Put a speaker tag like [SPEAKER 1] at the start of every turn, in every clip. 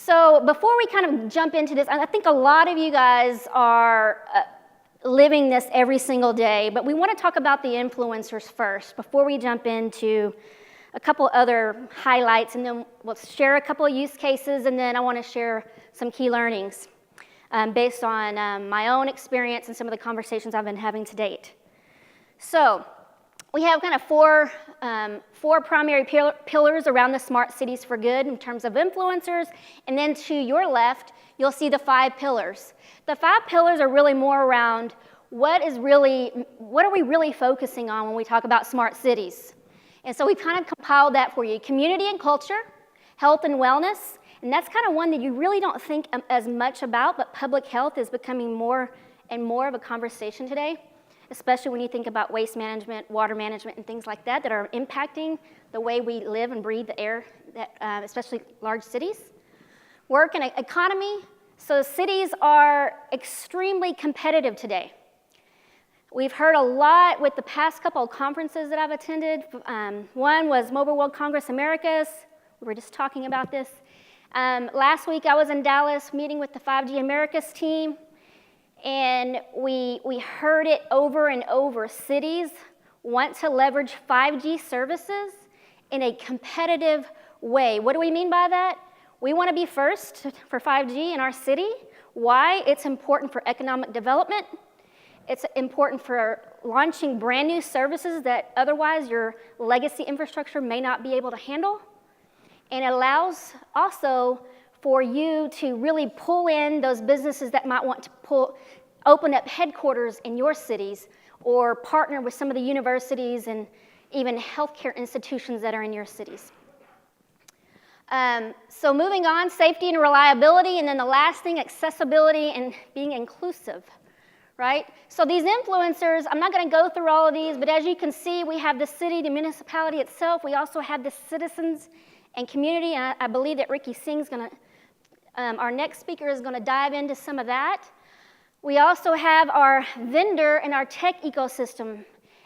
[SPEAKER 1] So before we kind of jump into this, I think a lot of you guys are living this every single day, but we want to talk about the influencers first before we jump into a couple other highlights, and then we'll share a couple of use cases, and then I want to share some key learnings based on my own experience and some of the conversations I've been having to date. So we have kind of four primary pillars around the Smart Cities for Good in terms of influencers, and then to your left, you'll see the 5 pillars. The 5 pillars are really more around what are we really focusing on when we talk about smart cities. And so we kind of compiled that for you. Community and culture, health and wellness, and that's kind of one that you really don't think as much about, but public health is becoming more and more of a conversation today, especially when you think about waste management, water management, and things like that are impacting the way we live and breathe the air, especially large cities. Work and economy. So cities are extremely competitive today. We've heard a lot with the past couple of conferences that I've attended. One was Mobile World Congress Americas. We were just talking about this. Last week I was in Dallas meeting with the 5G Americas team, and we heard it over and over. Cities want to leverage 5G services in a competitive way. What do we mean by that? We want to be first for 5G in our city. Why? It's important for economic development. It's important for launching brand new services that otherwise your legacy infrastructure may not be able to handle. And it allows also for you to really pull in those businesses that might want to open up headquarters in your cities, or partner with some of the universities and even healthcare institutions that are in your cities. So moving on, safety and reliability, and then the last thing, accessibility and being inclusive. Right? So these influencers, I'm not going to go through all of these, but as you can see, we have the city, the municipality itself. We also have the citizens and community, and I believe that Ricky Singh's going to, our next speaker is going to dive into some of that. We also have our vendor and our tech ecosystem,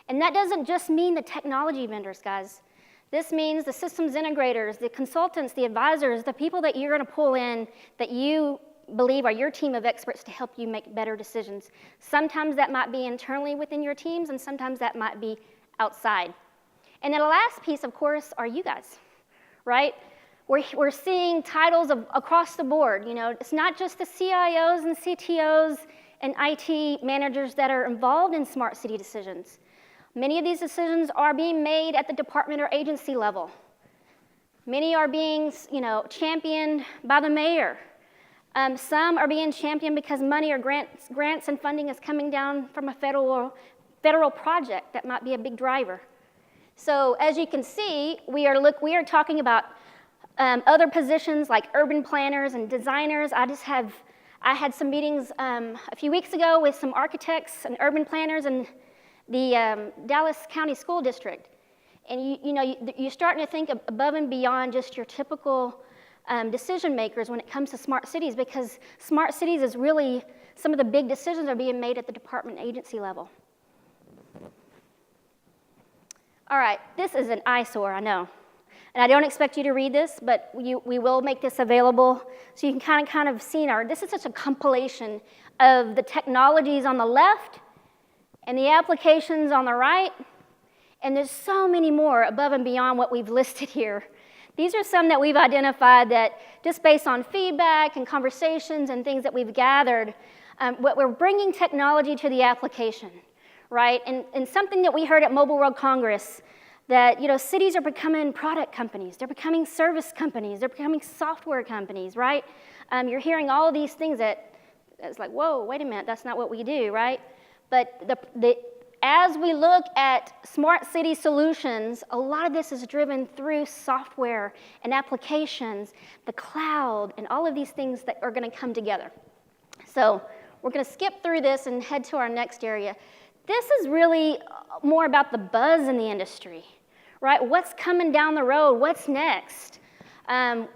[SPEAKER 1] and that doesn't just mean the technology vendors, guys. This means the systems integrators, the consultants, the advisors, the people that you're going to pull in that you believe are your team of experts to help you make better decisions. Sometimes that might be internally within your teams, and sometimes that might be outside. And then the last piece, of course, are you guys, right? We're seeing titles across the board. You know, it's not just the CIOs and CTOs and IT managers that are involved in smart city decisions. Many of these decisions are being made at the department or agency level. Many are being, championed by the mayor. Some are being championed because money or grants and funding is coming down from a federal project that might be a big driver. So as you can see, we are talking about other positions like urban planners and designers. I had some meetings a few weeks ago with some architects and urban planners in the Dallas County School District. And you're starting to think above and beyond just your typical decision makers when it comes to smart cities, because smart cities is really, some of the big decisions are being made at the department and agency level. All right, this is an eyesore, I know. And I don't expect you to read this, but we will make this available so you can kind of see this is such a compilation of the technologies on the left and the applications on the right, and there's so many more above and beyond what we've listed here. These are some that we've identified that, just based on feedback and conversations and things that we've gathered, what we're bringing technology to the application, right? And something that we heard at Mobile World Congress, that cities are becoming product companies, they're becoming service companies, they're becoming software companies, right? You're hearing all of these things that it's like, whoa, wait a minute, that's not what we do, right? But as we look at smart city solutions, a lot of this is driven through software and applications, the cloud, and all of these things that are going to come together. So we're going to skip through this and head to our next area. This is really more about the buzz in the industry, right? What's coming down the road? What's next? Us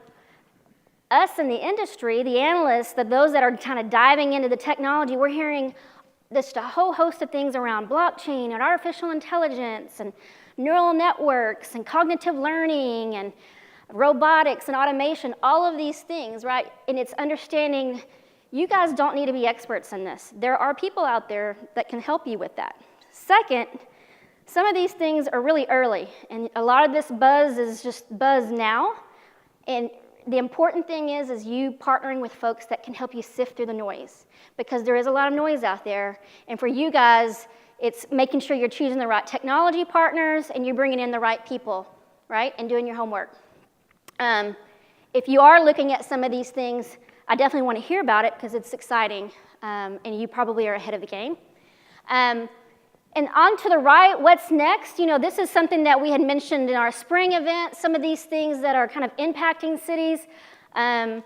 [SPEAKER 1] in the industry, the analysts, those that are kind of diving into the technology, we're hearing just a whole host of things around blockchain and artificial intelligence and neural networks and cognitive learning and robotics and automation, all of these things, right? And it's understanding you guys don't need to be experts in this. There are people out there that can help you with that. Second, some of these things are really early, and a lot of this buzz is just buzz now. And the important thing is you partnering with folks that can help you sift through the noise, because there is a lot of noise out there. And for you guys, it's making sure you're choosing the right technology partners and you're bringing in the right people, right? And doing your homework. If you are looking at some of these things, I definitely want to hear about it because it's exciting, and you probably are ahead of the game. And on to the right, what's next? You know, this is something that we had mentioned in our spring event, some of these things that are kind of impacting cities. I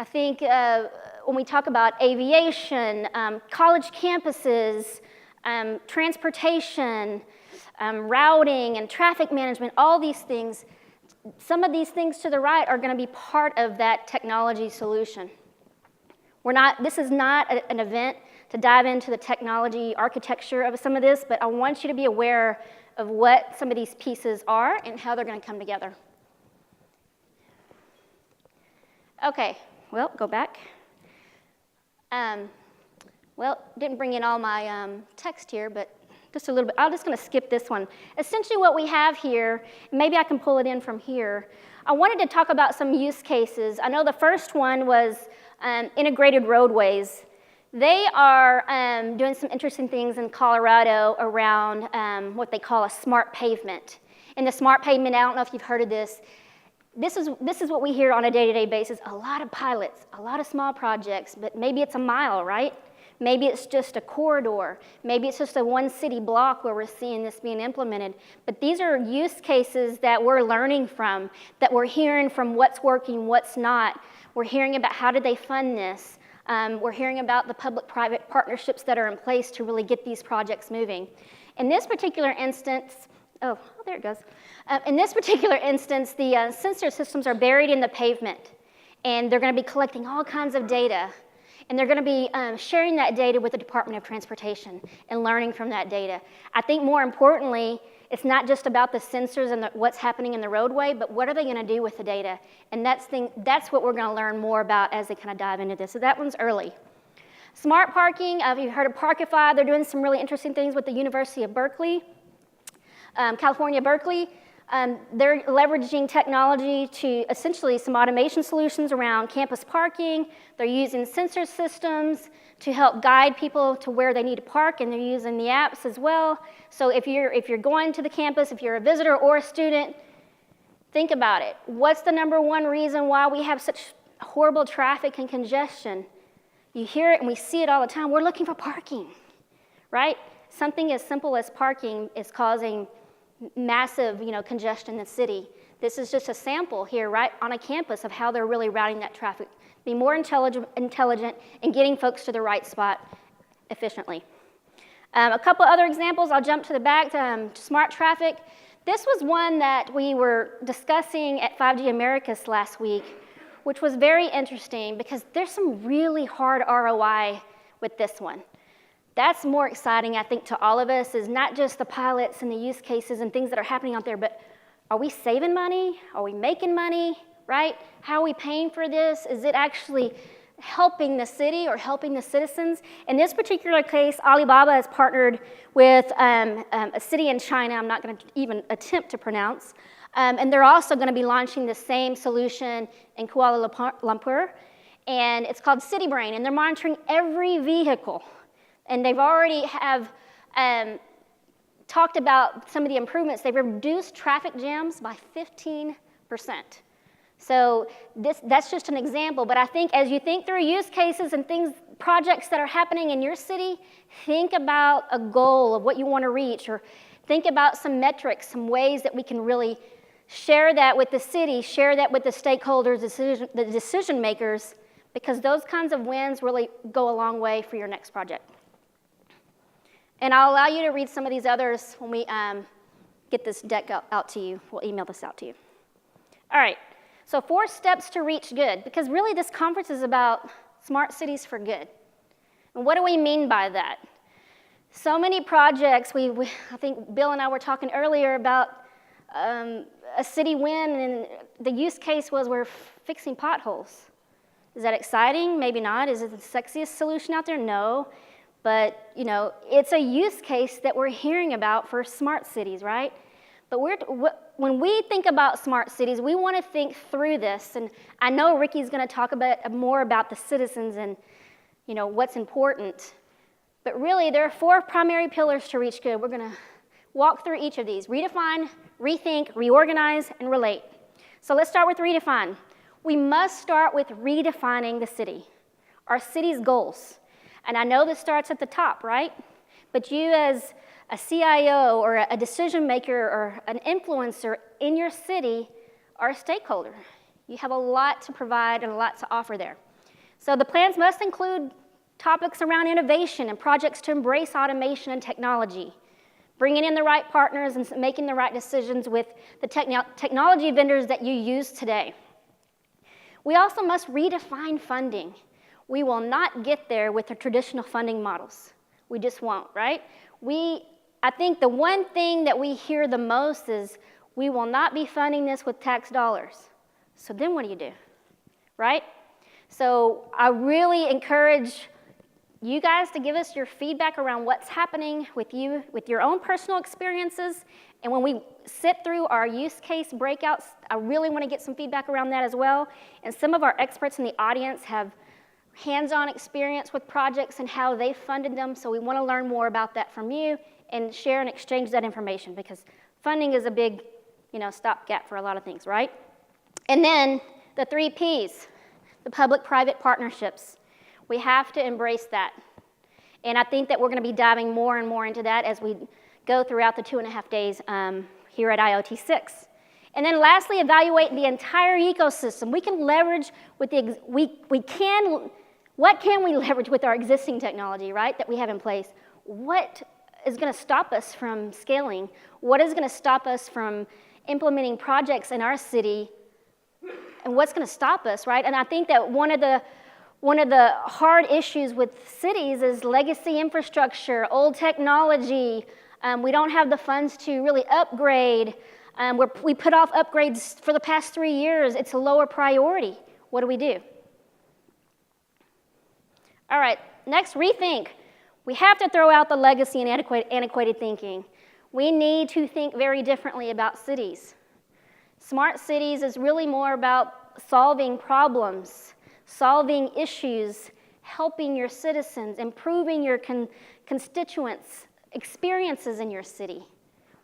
[SPEAKER 1] think when we talk about aviation, college campuses, transportation, routing and traffic management, all these things, some of these things to the right are going to be part of that technology solution. This is not an event to dive into the technology architecture of some of this, but I want you to be aware of what some of these pieces are and how they're going to come together. Okay, well, go back. Well, didn't bring in all my text here, but just a little bit. I'm just going to skip this one. Essentially what we have here, maybe I can pull it in from here. I wanted to talk about some use cases. I know the first one was integrated roadways. They are doing some interesting things in Colorado around what they call a smart pavement. And the smart pavement, I don't know if you've heard of this. This is what we hear on a day-to-day basis. A lot of pilots, a lot of small projects, but maybe it's a mile, right? Maybe it's just a corridor. Maybe it's just a one city block where we're seeing this being implemented. But these are use cases that we're learning from, that we're hearing from what's working, what's not. We're hearing about how did they fund this. We're hearing about the public-private partnerships that are in place to really get these projects moving. In this particular instance, oh, there it goes. In this particular instance, the sensor systems are buried in the pavement, and they're going to be collecting all kinds of data. And they're going to be sharing that data with the Department of Transportation and learning from that data. I think more importantly, it's not just about the sensors and what's happening in the roadway, but what are they going to do with the data? And that's what we're going to learn more about as they kind of dive into this. So that one's early. Smart parking, if you've heard of Parkify, they're doing some really interesting things with the University of Berkeley, California, Berkeley. They're leveraging technology to essentially some automation solutions around campus parking. They're using sensor systems to help guide people to where they need to park, and they're using the apps as well. So if you're going to the campus, if you're a visitor or a student, think about it. What's the number one reason why we have such horrible traffic and congestion? You hear it and we see it all the time. We're looking for parking, right? Something as simple as parking is causing massive, congestion in the city. This is just a sample here, right on a campus of how they're really routing that traffic. Be more intelligent and getting folks to the right spot efficiently. A couple other examples, I'll jump to the back to smart traffic. This was one that we were discussing at 5G Americas last week, which was very interesting because there's some really hard ROI with this one. That's more exciting, I think, to all of us, is not just the pilots and the use cases and things that are happening out there, but are we saving money? Are we making money, right? How are we paying for this? Is it actually helping the city or helping the citizens? In this particular case, Alibaba has partnered with a city in China I'm not going to even attempt to pronounce, and they're also going to be launching the same solution in Kuala Lumpur, and it's called City Brain, and they're monitoring every vehicle. And they've already have talked about some of the improvements. They've reduced traffic jams by 15%. So that's just an example. But I think as you think through use cases and projects that are happening in your city, think about a goal of what you want to reach, or think about some metrics, some ways that we can really share that with the city, share that with the stakeholders, the decision makers, because those kinds of wins really go a long way for your next project. And I'll allow you to read some of these others when we get this deck out to you. We'll email this out to you. All right, so 4 steps to reach good, because really this conference is about smart cities for good. And what do we mean by that? So many projects, I think Bill and I were talking earlier about a city win, and the use case was we're fixing potholes. Is that exciting? Maybe not. Is it the sexiest solution out there? No. But, it's a use case that we're hearing about for smart cities, right? But when we think about smart cities, we want to think through this. And I know Ricky's going to talk more about the citizens and, what's important. But really, there are 4 primary pillars to reach good. We're going to walk through each of these: redefine, rethink, reorganize, and relate. So let's start with redefine. We must start with redefining the city, our city's goals. And I know this starts at the top, right? But you as a CIO or a decision maker or an influencer in your city are a stakeholder. You have a lot to provide and a lot to offer there. So the plans must include topics around innovation and projects to embrace automation and technology, bringing in the right partners and making the right decisions with the technology vendors that you use today. We also must redefine funding. We will not get there with the traditional funding models. We just won't, right? I think the one thing that we hear the most is we will not be funding this with tax dollars. So then what do you do, right? So I really encourage you guys to give us your feedback around what's happening with you, with your own personal experiences. And when we sit through our use case breakouts, I really want to get some feedback around that as well. And some of our experts in the audience have hands-on experience with projects and how they funded them, so we want to learn more about that from you and share and exchange that information, because funding is a big, stopgap for a lot of things, right? And then the 3 Ps, the public-private partnerships. We have to embrace that. And I think that we're going to be diving more and more into that as we go throughout the 2.5 days here at IoT 6. And then lastly, evaluate the entire ecosystem. We can leverage with what can we leverage with our existing technology, right, that we have in place? What is going to stop us from scaling? What is going to stop us from implementing projects in our city? And what's going to stop us, right? And I think that one of the hard issues with cities is legacy infrastructure, old technology. We don't have the funds to really upgrade. We put off upgrades for the past 3 years. It's a lower priority. What do we do? All right, next, rethink. We have to throw out the legacy and antiquated thinking. We need to think very differently about cities. Smart cities is really more about solving problems, solving issues, helping your citizens, improving your constituents' experiences in your city,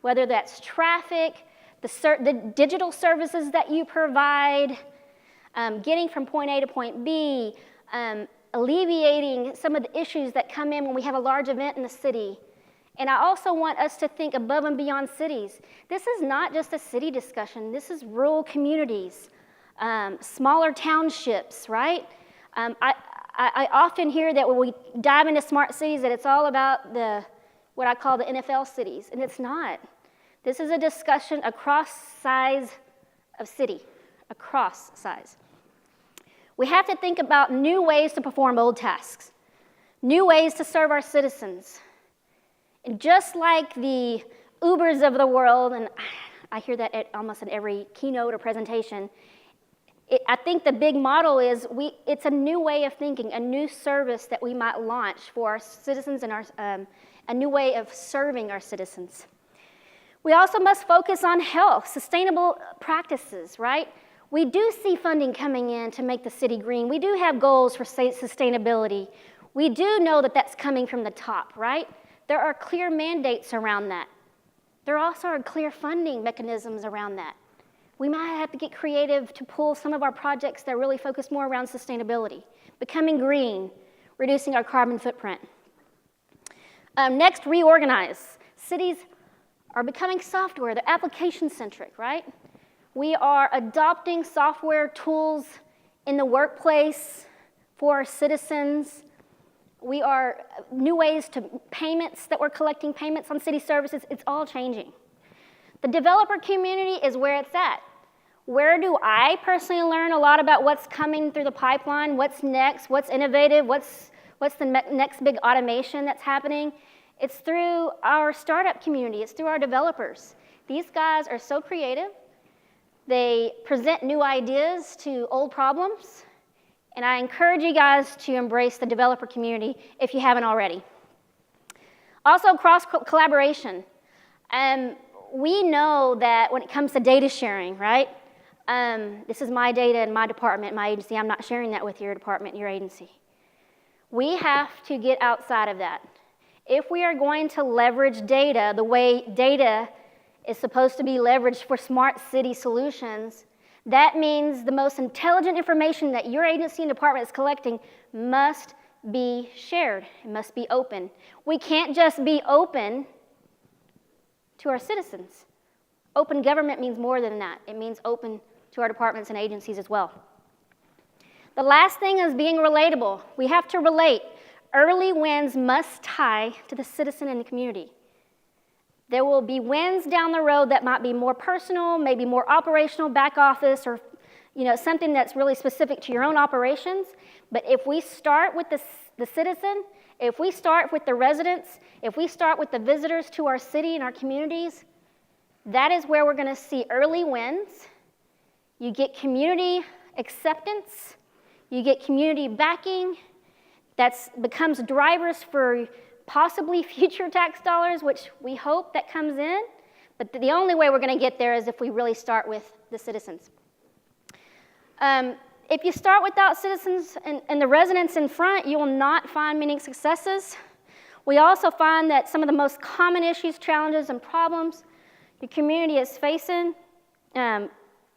[SPEAKER 1] whether that's traffic, the digital services that you provide, getting from point A to point B, alleviating some of the issues that come in when we have a large event in the city. And I also want us to think above and beyond cities. This is not just a city discussion. This is rural communities, smaller townships, right? I often hear that when we dive into smart cities that it's all about what I call the NFL cities, and it's not. This is a discussion across size of city, across size. We have to think about new ways to perform old tasks, new ways to serve our citizens. And just like the Ubers of the world, and I hear that almost in every keynote or presentation, I think the big model is it's a new way of thinking, a new service that we might launch for our citizens and a new way of serving our citizens. We also must focus on health, sustainable practices, right? We do see funding coming in to make the city green. We do have goals for sustainability. We do know that that's coming from the top, right? There are clear mandates around that. There also are clear funding mechanisms around that. We might have to get creative to pull some of our projects that really focus more around sustainability, becoming green, reducing our carbon footprint. Next, reorganize. Cities are becoming software. They're application-centric, right? We are adopting software tools in the workplace for our citizens. We are new ways to payments that we're collecting, payments on city services. It's all changing. The developer community is where it's at. Where do I personally learn a lot about what's coming through the pipeline, what's next, what's innovative, what's the next big automation that's happening? It's through our startup community. It's through our developers. These guys are so creative. They present new ideas to old problems, and I encourage you guys to embrace the developer community if you haven't already. Also, cross-collaboration. We know that when it comes to data sharing, right? This is my data in my department, my agency. I'm not sharing that with your department, your agency. We have to get outside of that. If we are going to leverage data the way data is supposed to be leveraged for smart city solutions, that means the most intelligent information that your agency and department is collecting must be shared. It must be open. We can't just be open to our citizens. Open government means more than that. It means open to our departments and agencies as well. The last thing is being relatable. We have to relate. Early wins must tie to the citizen and the community. There will be wins down the road that might be more personal, maybe more operational, back office, or something that's really specific to your own operations. But if we start with the citizen, if we start with the residents, if we start with the visitors to our city and our communities, that is where we're going to see early wins. You get community acceptance, you get community backing, that becomes drivers for possibly future tax dollars, which we hope that comes in. But the only way we're going to get there is if we really start with the citizens. If you start without citizens and the residents in front, you will not find many successes. We also find that some of the most common issues, challenges, and problems your community is facing,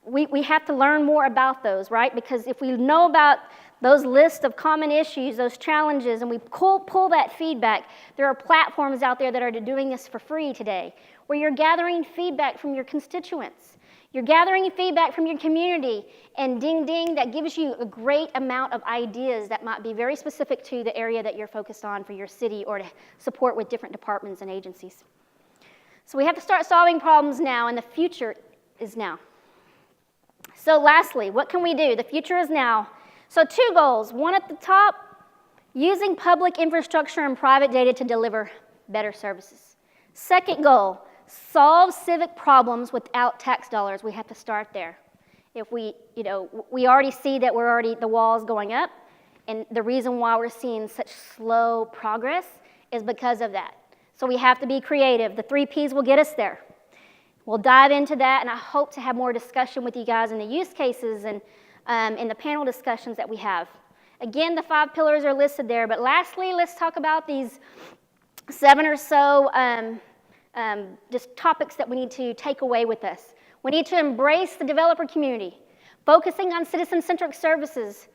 [SPEAKER 1] we have to learn more about those, right? Because if we know about those lists of common issues, those challenges, and we pull that feedback, there are platforms out there that are doing this for free today, where you're gathering feedback from your constituents. You're gathering feedback from your community, and ding, ding, that gives you a great amount of ideas that might be very specific to the area that you're focused on for your city or to support with different departments and agencies. So we have to start solving problems now, and the future is now. So lastly, what can we do? The future is now. So 2 goals. One at the top, using public infrastructure and private data to deliver better services. Second goal, solve civic problems without tax dollars. We have to start there. If we already see that the wall's going up, and the reason why we're seeing such slow progress is because of that. So we have to be creative. The 3 Ps will get us there. We'll dive into that, and I hope to have more discussion with you guys in the use cases and in the panel discussions that we have. Again, the 5 pillars are listed there, but lastly, let's talk about these 7 or so just topics that we need to take away with us. We need to embrace the developer community, focusing on citizen-centric services,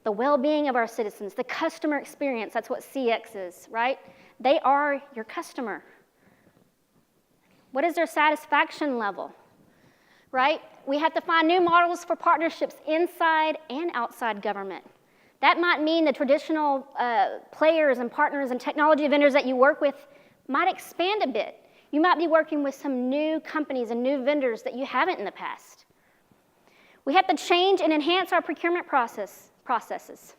[SPEAKER 1] the well-being of our citizens, the customer experience. That's what CX is, right? They are your customer. What is their satisfaction level, right? We have to find new models for partnerships inside and outside government. That might mean the traditional players and partners and technology vendors that you work with might expand a bit. You might be working with some new companies and new vendors that you haven't in the past. We have to change and enhance our procurement processes.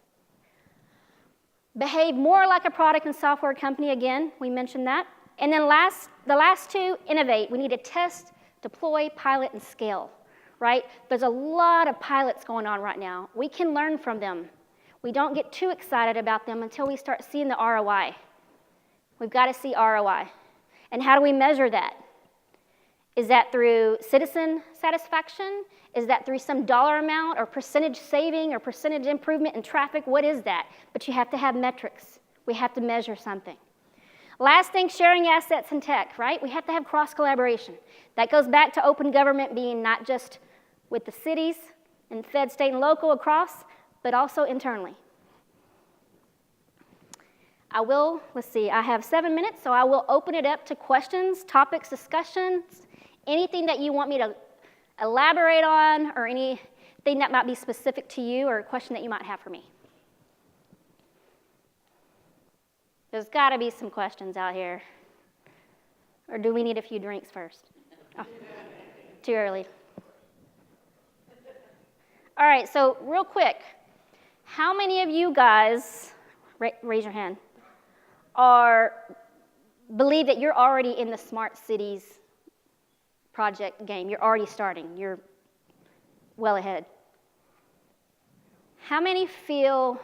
[SPEAKER 1] Behave more like a product and software company, again, we mentioned that. And then the last 2, innovate. We need to test, deploy, pilot, and scale, right? There's a lot of pilots going on right now. We can learn from them. We don't get too excited about them until we start seeing the ROI. We've got to see ROI. And how do we measure that? Is that through citizen satisfaction? Is that through some dollar amount or percentage saving or percentage improvement in traffic? What is that? But you have to have metrics. We have to measure something. Last thing, sharing assets and tech, right? We have to have cross-collaboration. That goes back to open government being not just with the cities and fed, state, and local across, but also internally. I have 7 minutes, so I will open it up to questions, topics, discussions, anything that you want me to elaborate on, or anything that might be specific to you, or a question that you might have for me. There's got to be some questions out here. Or do we need a few drinks first? Oh, too early. All right, so real quick, how many of you guys, raise your hand, believe that you're already in the smart cities project game? You're already starting. You're well ahead. How many feel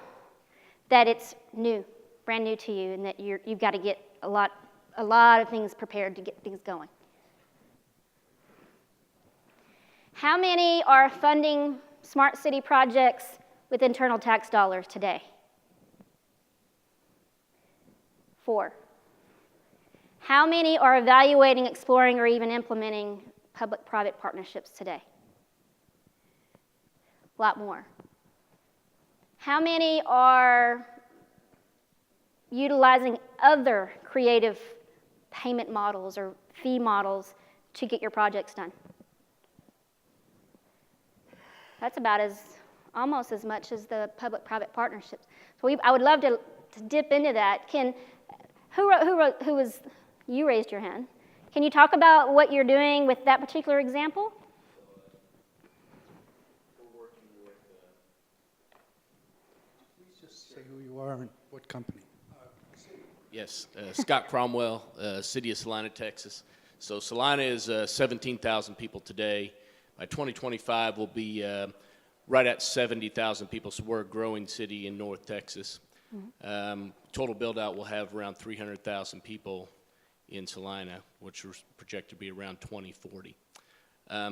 [SPEAKER 1] that it's new, brand new to you, and that you've got to get a lot of things prepared to get things going? How many are funding smart city projects with internal tax dollars today? 4. How many are evaluating, exploring, or even implementing public-private partnerships today? A lot more. How many are utilizing other creative payment models or fee models to get your projects done? That's about almost as much as the public-private partnerships. So I would love to dip into that. You raised your hand. Can you talk about what you're doing with that particular example?
[SPEAKER 2] We're working with, please just say who you are and what company.
[SPEAKER 3] Yes, Scott Cromwell, City of Salina, Texas. So Salina is 17,000 people today. By 2025, we'll be right at 70,000 people, so we're a growing city in North Texas. Mm-hmm. Total build-out will have around 300,000 people in Salina, which is projected to be around 2040.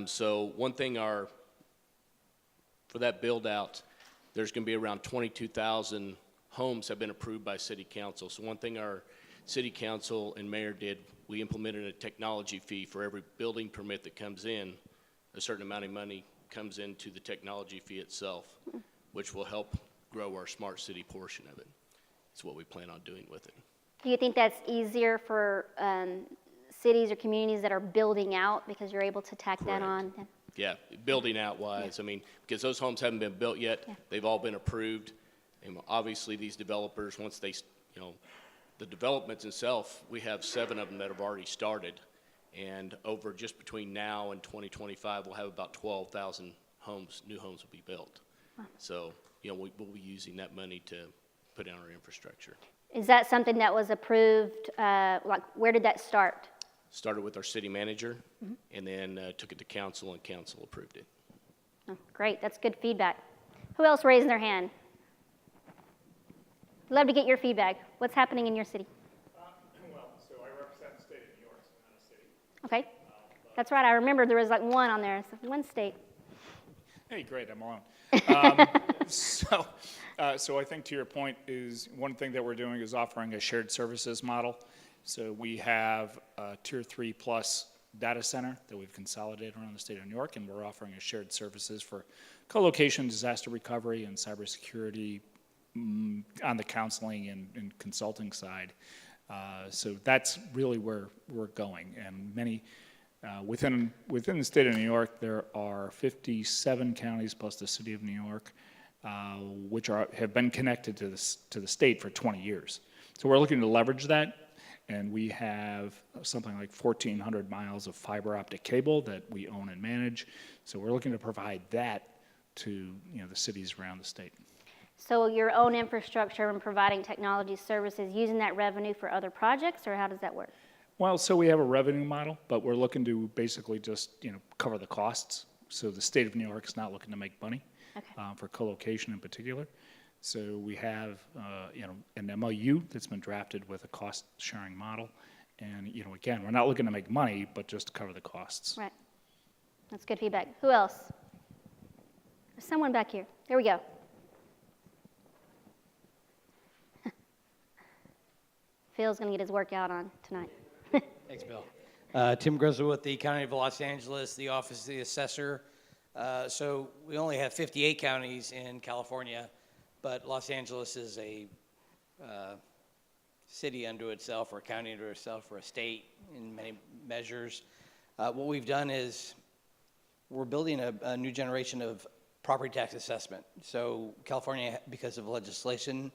[SPEAKER 3] So one thing for that build-out, there's going to be around 22,000 homes have been approved by City Council. So one thing our City Council and Mayor did, we implemented a technology fee for every building permit that comes in. A certain amount of money comes into the technology fee itself, which will help grow our smart city portion of it. It's what we plan on doing with it.
[SPEAKER 1] Do you think that's easier for cities or communities that are building out because you're able to tack
[SPEAKER 3] Correct.
[SPEAKER 1] that on?
[SPEAKER 3] Yeah, building out wise, I mean, because those homes haven't been built yet, they've all been approved. And obviously these developers, once they, the developments itself, we have 7 of them that have already started. And over just between now and 2025, we'll have about 12,000 homes, new homes will be built. Wow. So, we'll be using that money to put in our infrastructure.
[SPEAKER 1] Is that something that was approved, where did that start?
[SPEAKER 3] Started with our city manager, and then took it to council, and council approved it.
[SPEAKER 1] Oh, great, that's good feedback. Who else raised their hand? Love to get your feedback. What's happening in your city?
[SPEAKER 4] So I represent the state of New York, so not a city.
[SPEAKER 1] Okay, that's right. I remember there was one on there. So one state.
[SPEAKER 4] Hey, great, I'm on. So I think to your point is one thing that we're doing is offering a shared services model. So we have a Tier 3 plus data center that we've consolidated around the state of New York, and we're offering a shared services for co-location, disaster recovery, and cybersecurity on the counseling and consulting side. So that's really where we're going. And many, within the state of New York, there are 57 counties plus the city of New York, which have been connected to the state for 20 years. So we're looking to leverage that, and we have something like 1,400 miles of fiber optic cable that we own and manage. So we're looking to provide that to the cities around the state.
[SPEAKER 1] So your own infrastructure and providing technology services, using that revenue for other projects, or how does that work?
[SPEAKER 4] Well, so we have a revenue model, but we're looking to basically just cover the costs. So the state of New York is not looking to make money for co-location in particular. So we have an MOU that's been drafted with a cost-sharing model, and again, we're not looking to make money, but just to cover the costs.
[SPEAKER 1] Right. That's good feedback. Who else? There's someone back here. There we go. Phil's going to get his workout on tonight.
[SPEAKER 5] Thanks, Bill. Tim Grizzle with the County of Los Angeles, the Office of the Assessor. So we only have 58 counties in California, but Los Angeles is a city unto itself, or a county unto itself, or a state in many measures. What we've done is we're building a new generation of property tax assessment. So California, because of legislation,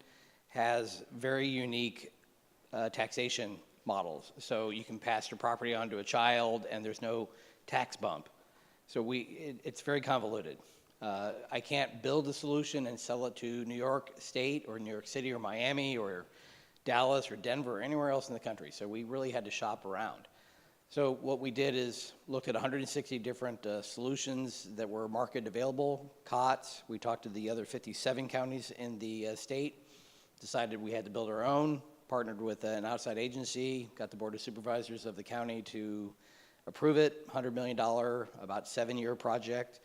[SPEAKER 5] has very unique taxation models. So you can pass your property on to a child and there's no tax bump. So it's very convoluted. I can't build a solution and sell it to New York State or New York City or Miami or Dallas or Denver or anywhere else in the country. So we really had to shop around. So what we did is look at 160 different solutions that were market available, COTS. We talked to the other 57 counties in the state, decided we had to build our own, partnered with an outside agency, got the Board of Supervisors of the county to approve it, $100 million, about 7-year project.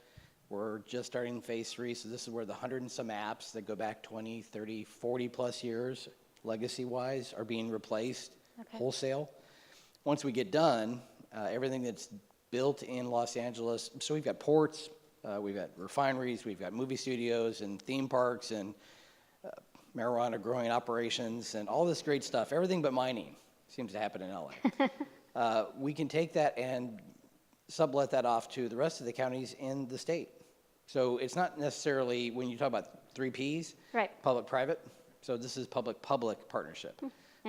[SPEAKER 5] We're just starting phase 3, so this is where the 100 and some apps that go back 20, 30, 40 plus years, legacy-wise, are being replaced wholesale. Once we get done, everything that's built in Los Angeles, so we've got ports, we've got refineries, we've got movie studios and theme parks and marijuana growing operations and all this great stuff, everything but mining seems to happen in LA. We can take that and sublet that off to the rest of the counties in the state. So it's not necessarily, when you talk about 3 Ps,
[SPEAKER 1] Right.
[SPEAKER 5] public-private, so this is public-public partnership.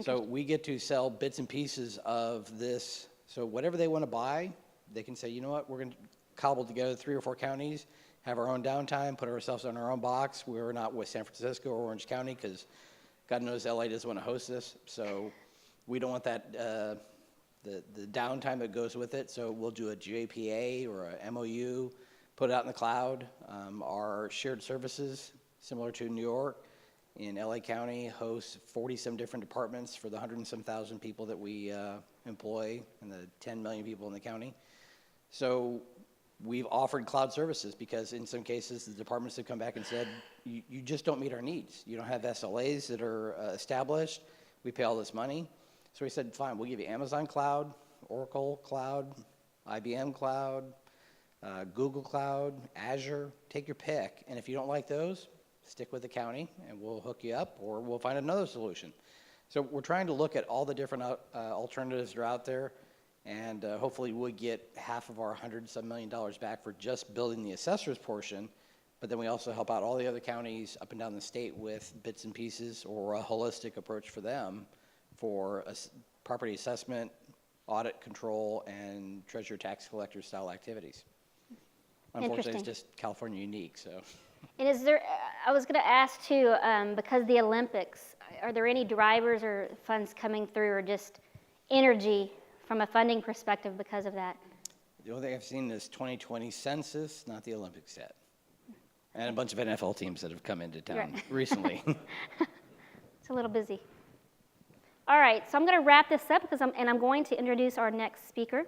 [SPEAKER 5] So we get to sell bits and pieces of this. So whatever they want to buy, they can say, you know what, we're going to cobble together 3 or 4 counties, have our own downtime, put ourselves on our own box. We're not with San Francisco or Orange County because God knows LA doesn't want to host this. So we don't want that, the downtime that goes with it. So we'll do a JPA or a MOU, put it out in the cloud. Our shared services, similar to New York, in LA County, hosts 40-some different departments for the 100 and some thousand people that we employ and the 10 million people in the county. So we've offered cloud services because in some cases the departments have come back and said, you just don't meet our needs. You don't have SLAs that are established. We pay all this money. So we said, fine, we'll give you Amazon Cloud, Oracle Cloud, IBM Cloud, Google Cloud, Azure, take your pick. And if you don't like those, stick with the county and we'll hook you up or we'll find another solution. So we're trying to look at all the different alternatives that are out there and hopefully we'll get half of our $100-some million back for just building the assessor's portion, but then we also help out all the other counties up and down the state with bits and pieces or a holistic approach for them for property assessment, audit control, and treasurer tax collector style activities. Unfortunately, it's just California unique, so.
[SPEAKER 1] And is there, I was going to ask too, because the Olympics, are there any drivers or funds coming through or just energy from a funding perspective because of that?
[SPEAKER 5] The only thing I've seen is 2020 census, not the Olympics yet. And a bunch of NFL teams that have come into town recently.
[SPEAKER 1] It's a little busy. All right, so I'm going to wrap this up because I'm going to introduce our next speaker.